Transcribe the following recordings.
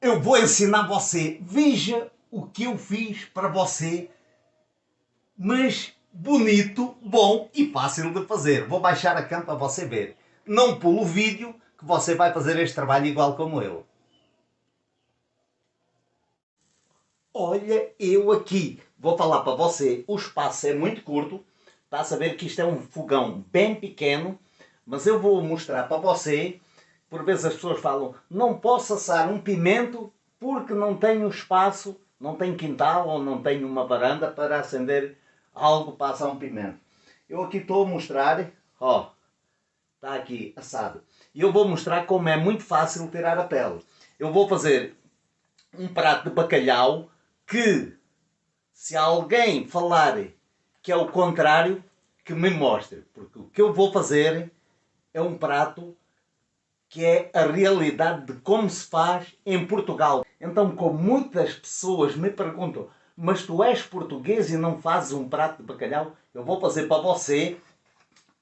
eu vou ensinar você. Veja o que eu fiz para você, mas bonito, bom e fácil de fazer. Vou baixar a cam para você ver. Não pula o vídeo que você vai fazer este trabalho igual como eu. Olha, eu aqui vou falar para você. O espaço é muito curto. Está a saber que isto é um fogão bem pequeno, mas eu vou mostrar para você. Por vezes as pessoas falam, não posso assar um pimento porque não tenho espaço, não tenho quintal ou não tenho uma varanda para acender algo para assar um pimento. Eu aqui estou a mostrar, ó, está aqui assado. E eu vou mostrar como é muito fácil tirar a pele. Eu vou fazer um prato de bacalhau que, se alguém falar que é o contrário, que me mostre. Porque o que eu vou fazer é um prato que é a realidade de como se faz em Portugal. Então, como muitas pessoas me perguntam, mas tu és português e não fazes um prato de bacalhau? Eu vou fazer para você.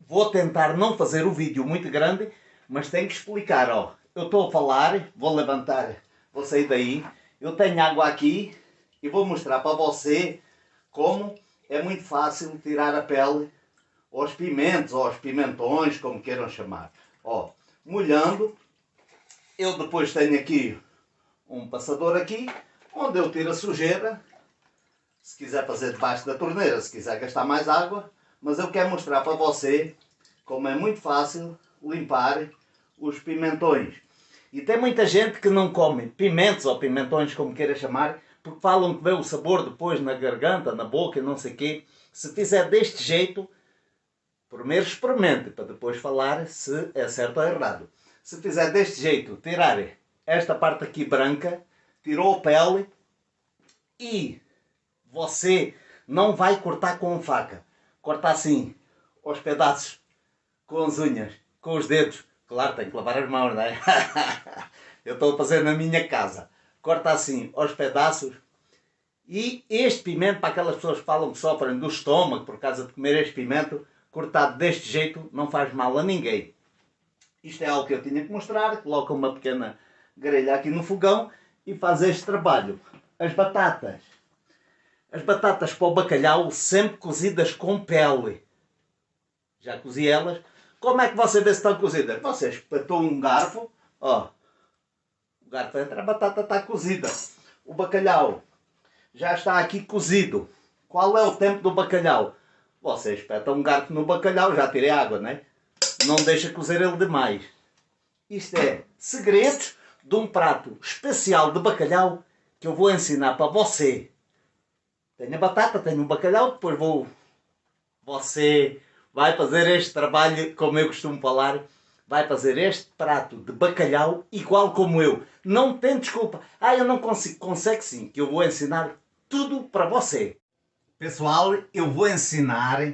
Vou tentar não fazer o vídeo muito grande, mas tenho que explicar. Ó, eu estou a falar, vou levantar, vou sair daí. Eu tenho água aqui e vou mostrar para você como é muito fácil tirar a pele aos pimentos, ou aos pimentões, como queiram chamar. Ó, molhando, eu depois tenho aqui um passador aqui, onde eu tiro a sujeira, se quiser fazer debaixo da torneira, se quiser gastar mais água, mas eu quero mostrar para você como é muito fácil limpar os pimentões. E tem muita gente que não come pimentos ou pimentões, como queira chamar, porque falam que vê o sabor depois na garganta, na boca e não sei o quê. Se fizer deste jeito, primeiro experimente, para depois falar se é certo ou errado. Se fizer deste jeito, tirar esta parte aqui branca, tirou a pele e você não vai cortar com faca. Corta assim, aos pedaços, com as unhas, com os dedos. Claro, tem que lavar as mãos, não é? Eu estou a fazer na minha casa. Corta assim, aos pedaços. E este pimento, para aquelas pessoas que falam que sofrem do estômago por causa de comer este pimento, cortado deste jeito, não faz mal a ninguém. Isto é algo que eu tinha que mostrar. Coloca uma pequena grelha aqui no fogão e faz este trabalho. As batatas. As batatas para o bacalhau sempre cozidas com pele. Já cozi elas. Como é que você vê se estão cozidas? Você espetou um garfo. Ó, o garfo entra, a batata está cozida. O bacalhau já está aqui cozido. Qual é o tempo do bacalhau? Você espeta um garfo no bacalhau, já tirei água, não é? Não deixa cozer ele demais. Isto é segredos de um prato especial de bacalhau que eu vou ensinar para você. Tenho a batata, tenho o bacalhau, depois você vai fazer este trabalho, como eu costumo falar, vai fazer este prato de bacalhau igual como eu. Não tem desculpa. Eu não consigo. Consegue sim, que eu vou ensinar tudo para você. Pessoal, eu vou ensinar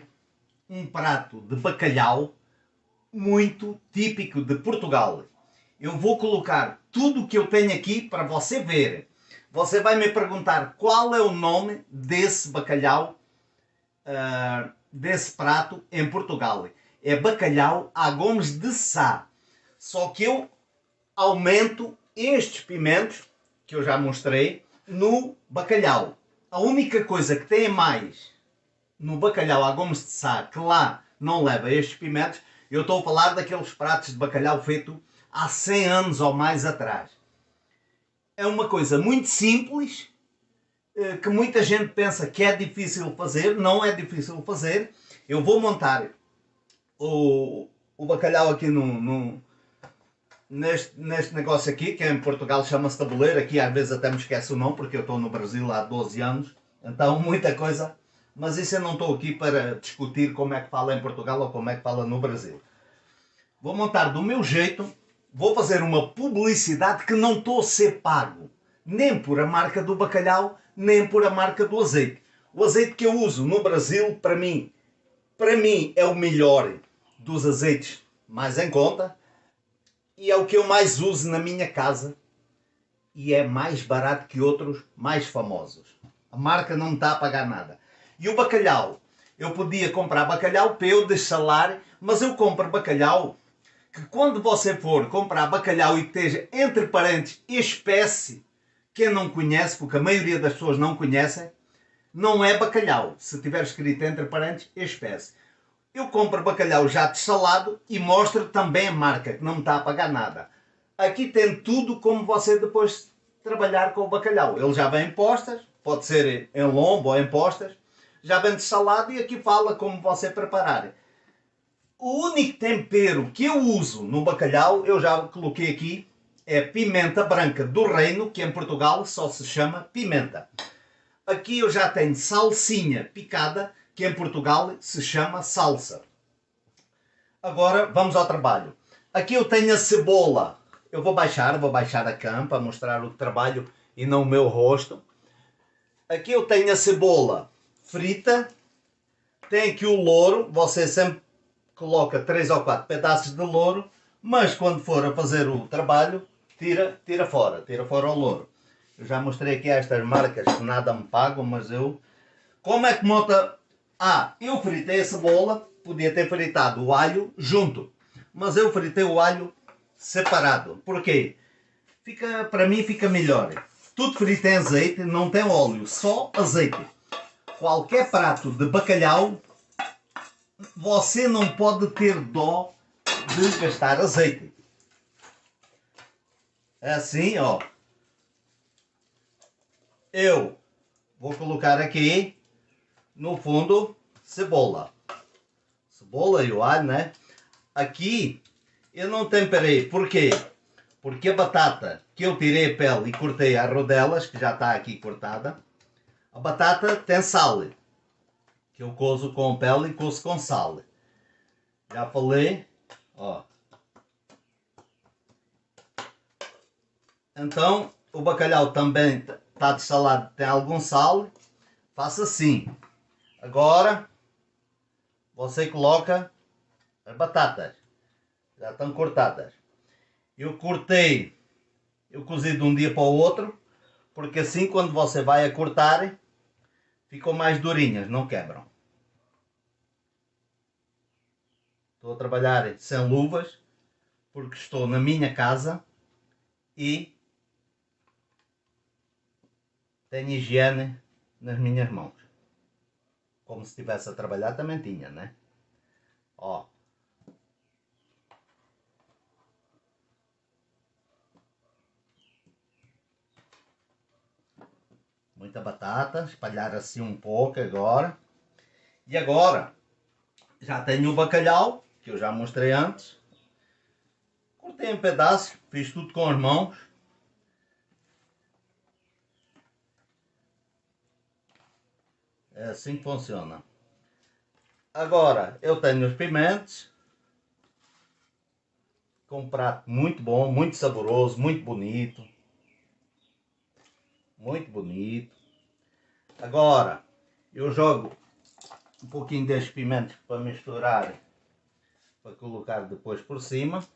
um prato de bacalhau muito típico de Portugal. Eu vou colocar tudo o que eu tenho aqui para você ver. Você vai me perguntar qual é o nome desse bacalhau, desse prato em Portugal. É bacalhau à Gomes de Sá. Só que eu aumento estes pimentos, que eu já mostrei, no bacalhau. A única coisa que tem mais no bacalhau à Gomes de Sá, que lá não leva estes pimentos, eu estou a falar daqueles pratos de bacalhau feito há 100 anos ou mais atrás. É uma coisa muito simples, que muita gente pensa que é difícil fazer. Não é difícil fazer. Eu vou montar o bacalhau aqui neste negócio aqui, que em Portugal chama-se tabuleiro. Aqui às vezes até me esqueço o nome, porque eu estou no Brasil há 12 anos. Então muita coisa. Mas isso eu não estou aqui para discutir como é que fala em Portugal ou como é que fala no Brasil. Vou montar do meu jeito. Vou fazer uma publicidade que não estou a ser pago. Nem por a marca do bacalhau, nem por a marca do azeite. O azeite que eu uso no Brasil, para mim é o melhor dos azeites mais em conta. E é o que eu mais uso na minha casa. E é mais barato que outros mais famosos. A marca não me está a pagar nada. E o bacalhau? Eu podia comprar bacalhau para eu dessalar, mas eu compro bacalhau que quando você for comprar bacalhau e que esteja entre parênteses espécie, quem não conhece, porque a maioria das pessoas não conhecem, não é bacalhau. Se tiver escrito entre parênteses, espécie. Eu compro bacalhau já dessalado e mostro também a marca, que não me está a pagar nada. Aqui tem tudo como você depois trabalhar com o bacalhau. Ele já vem em postas, pode ser em lombo ou em postas, já vem dessalado e aqui fala como você preparar. O único tempero que eu uso no bacalhau, eu já coloquei aqui, é pimenta branca do reino, que em Portugal só se chama pimenta. Aqui eu já tenho salsinha picada, que em Portugal se chama salsa. Agora vamos ao trabalho. Aqui eu tenho a cebola. Eu vou baixar a cam para mostrar o trabalho e não o meu rosto. Aqui eu tenho a cebola frita. Tem aqui o louro. Você sempre coloca 3 ou 4 pedaços de louro. Mas quando for a fazer o trabalho, tira fora o louro. Eu já mostrei aqui estas marcas que nada me pagam, mas eu... Como é que monta... eu fritei a cebola, podia ter fritado o alho junto, mas eu fritei o alho separado. Porquê? Para mim fica melhor. Tudo frito em azeite, não tem óleo, só azeite. Qualquer prato de bacalhau, você não pode ter dó de gastar azeite. É assim, ó. Eu vou colocar aqui no fundo cebola e o alho, né? Aqui eu não temperei, porquê? Porque a batata que eu tirei a pele e cortei as rodelas, que já está aqui cortada, a batata tem sal, que eu cozo com pele e cozo com sal. Já falei, ó. Então o bacalhau também está dessalado, tem algum sal. Faça assim. Agora você coloca as batatas. Já estão cortadas. Eu cozi de um dia para o outro, porque assim quando você vai a cortar, ficam mais durinhas, não quebram. Estou a trabalhar sem luvas, porque estou na minha casa e tenho higiene nas minhas mãos. Como se estivesse a trabalhar também tinha, né? Ó. Muita batata, espalhar assim um pouco agora. E agora, já tenho o bacalhau, que eu já mostrei antes. Cortei em pedaços, fiz tudo com as mãos. É assim que funciona. Agora, eu tenho os pimentos. Com um prato muito bom, muito saboroso, muito bonito. Muito bonito. Agora, eu jogo um pouquinho destes pimentos para misturar, para colocar depois por cima.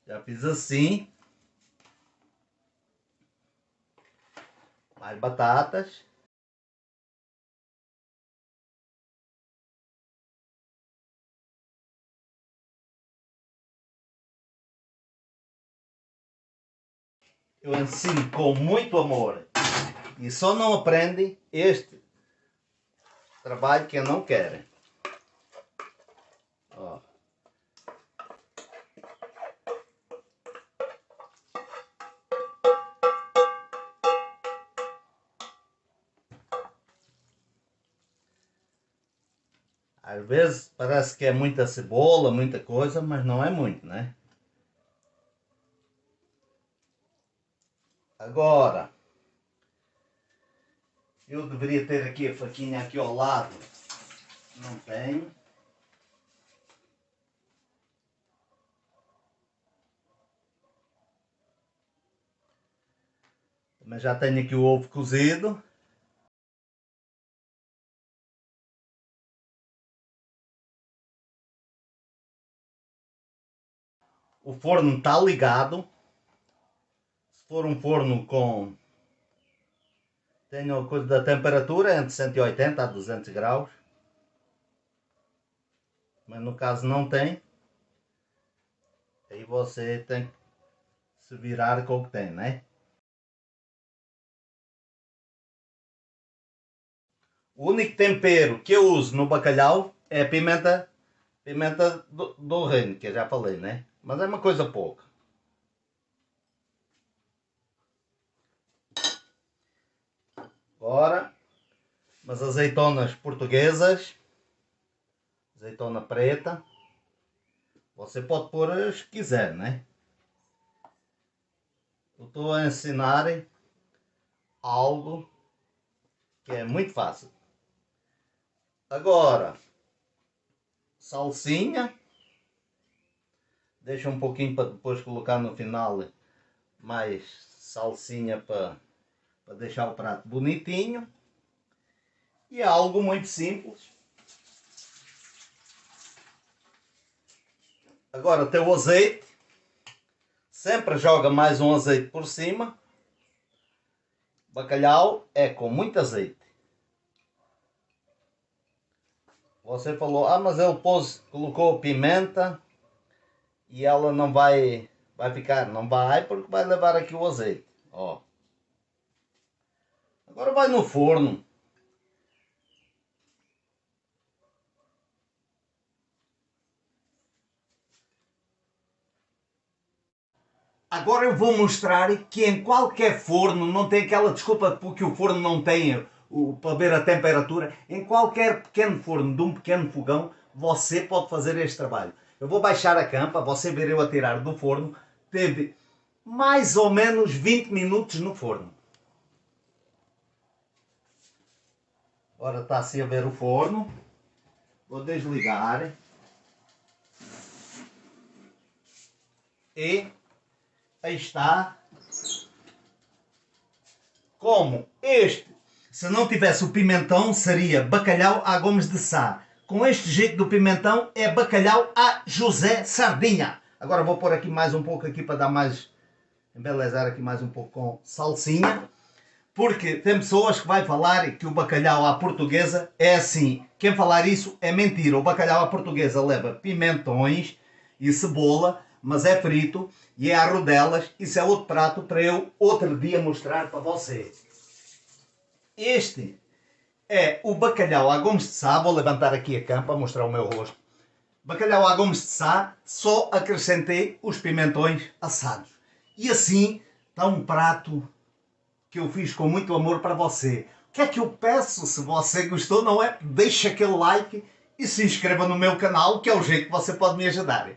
Já fiz assim. Mais batatas. Eu ensino com muito amor. E só não aprende este trabalho que eu não quero. Ó. Às vezes parece que é muita cebola, muita coisa, mas não é muito, né? Agora, eu deveria ter aqui a faquinha aqui ao lado. Não tenho. Mas já tenho aqui o ovo cozido. O forno está ligado. Se for um forno com... Tenho a coisa da temperatura entre 180 a 200 graus. Mas no caso não tem. Aí você tem que se virar com o que tem, né? O único tempero que eu uso no bacalhau é a pimenta do reino, que eu já falei, né? Mas é uma coisa pouca. Agora, umas azeitonas portuguesas, azeitona preta. Você pode pôr as que quiser, né? Eu estou a ensinar algo que é muito fácil. Agora, salsinha. Deixa um pouquinho para depois colocar no final mais salsinha para deixar o prato bonitinho. E é algo muito simples. Agora tem o azeite. Sempre joga mais um azeite por cima. Bacalhau é com muito azeite. Você falou, mas ele colocou pimenta e ela não vai ficar. Não vai, porque vai levar aqui o azeite. Ó. Agora vai no forno. Agora eu vou mostrar que em qualquer forno, não tem aquela desculpa porque o forno não tem para ver a temperatura, em qualquer pequeno forno de um pequeno fogão, você pode fazer este trabalho. Eu vou baixar a campa, você ver eu a tirar do forno, teve mais ou menos 20 minutos no forno. Agora está assim a ver o forno, vou desligar e aí está. Como este, se não tivesse o pimentão, seria bacalhau à Gomes de Sá. Com este jeito do pimentão, é bacalhau à José Sardinha. Agora vou pôr aqui mais um pouco aqui para dar mais, embelezar aqui mais um pouco com salsinha. Porque tem pessoas que vai falar que o bacalhau à portuguesa é assim. Quem falar isso é mentira. O bacalhau à portuguesa leva pimentões e cebola, mas é frito e é a rodelas. Isso é outro prato para eu outro dia mostrar para você. Este é o bacalhau à Gomes de Sá. Vou levantar aqui a campa para mostrar o meu rosto. Bacalhau à Gomes de Sá, só acrescentei os pimentões assados. E assim está um prato que eu fiz com muito amor para você. O que é que eu peço? Se você gostou, não é? Deixa aquele like e se inscreva no meu canal, que é o jeito que você pode me ajudar.